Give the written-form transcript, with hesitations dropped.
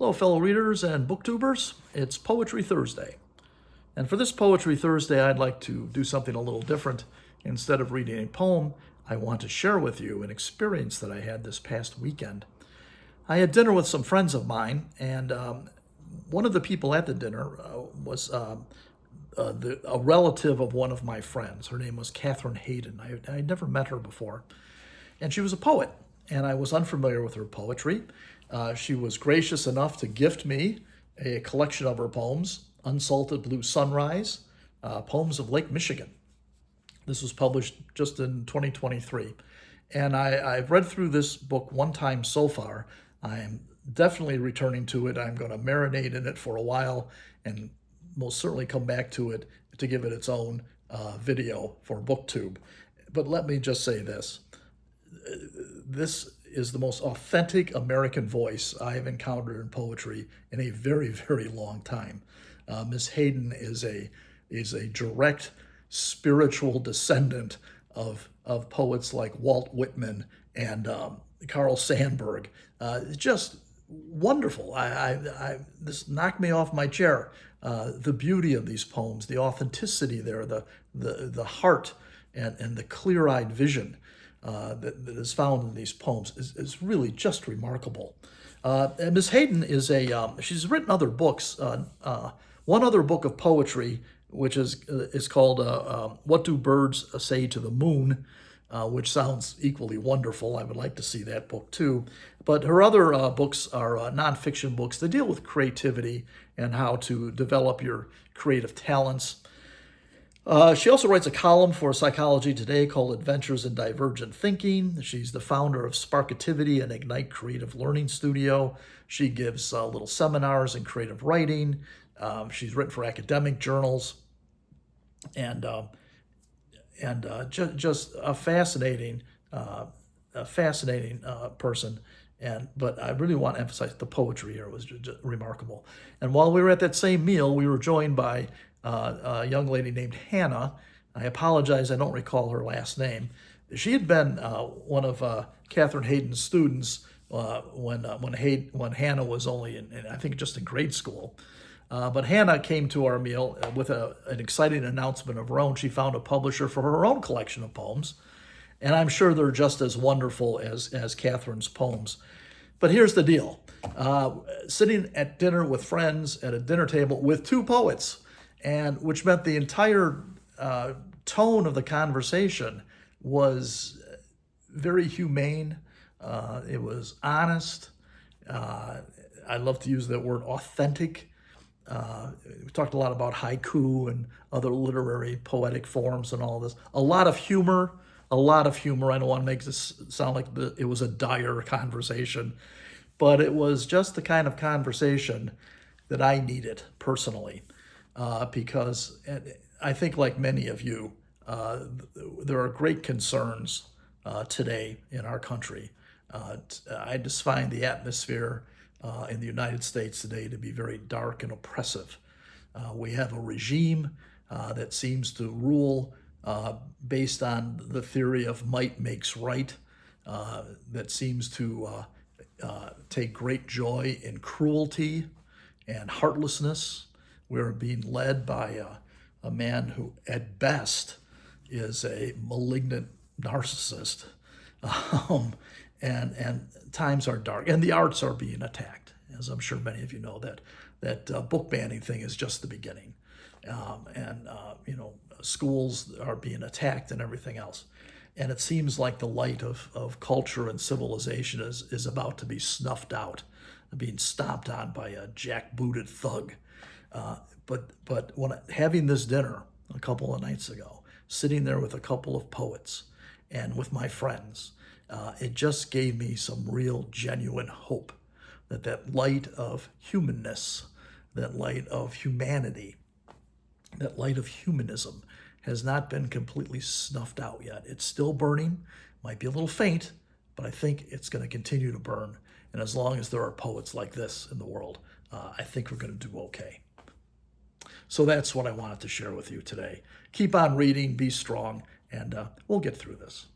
Hello, fellow readers and booktubers. It's Poetry Thursday. And for this Poetry Thursday, I'd like to do something a little different. Instead of reading a poem, I want to share with you an experience that I had this past weekend. I had dinner with some friends of mine, and one of the people at the dinner was a relative of one of my friends. Her name was Kathryn Haydon. I had never met her before. And she was a poet, and I was unfamiliar with her poetry. She was gracious enough to gift me a collection of her poems, Unsalted Blue Sunrise, Poems of Lake Michigan. This was published just in 2023. And I've read through this book one time so far. I am definitely returning to it. I'm going to marinate in it for a while and most certainly come back to it to give it its own video for BookTube. But let me just say this. This is the most authentic American voice I have encountered in poetry in a very, very long time. Miss Haydon is a direct spiritual descendant of poets like Walt Whitman and Carl Sandburg. Just wonderful. This knocked me off my chair. The beauty of these poems, the authenticity there, the heart and the clear-eyed vision that is found in these poems is really just remarkable. And Ms. Haydon she's written other books. One other book of poetry, which is called What Do Birds Say to the Moon, which sounds equally wonderful. I would like to see that book too. But her other books are nonfiction books. They deal with creativity and how to develop your creative talents. She also writes a column for Psychology Today called Adventures in Divergent Thinking. She's the founder of Sparkativity and Ignite Creative Learning Studio. She gives little seminars in creative writing. She's written for academic journals, and just a fascinating person. But I really want to emphasize the poetry here was just remarkable. And while we were at that same meal, we were joined by a young lady named Hannah. I apologize, I don't recall her last name. She had been one of Kathryn Haydon's students when Hannah was only in, I think, just in grade school. But Hannah came to our meal with an exciting announcement of her own. She found a publisher for her own collection of poems, and I'm sure they're just as wonderful as Kathryn's poems. But here's the deal. Sitting at dinner with friends at a dinner table with two poets, and which meant the entire tone of the conversation was very humane. It was honest. I love to use that word, authentic. We talked a lot about haiku and other literary poetic forms and all this. A lot of humor. I don't want to make this sound like it was a dire conversation, but it was just the kind of conversation that I needed personally. Because I think, like many of you, there are great concerns today in our country. I just find the atmosphere in the United States today to be very dark and oppressive. We have a regime that seems to rule based on the theory of might makes right, that seems to take great joy in cruelty and heartlessness. We're being led by a man who, at best, is a malignant narcissist. And times are dark, and the arts are being attacked. As I'm sure many of you know, that book banning thing is just the beginning. Schools are being attacked and everything else. And it seems like the light of culture and civilization is about to be snuffed out, being stomped on by a jackbooted thug. But when having this dinner a couple of nights ago, sitting there with a couple of poets and with my friends, it just gave me some real genuine hope that light of humanness, that light of humanity, that light of humanism has not been completely snuffed out yet. It's still burning, might be a little faint, but I think it's going to continue to burn. And as long as there are poets like this in the world, I think we're going to do okay. So that's what I wanted to share with you today. Keep on reading, be strong, and we'll get through this.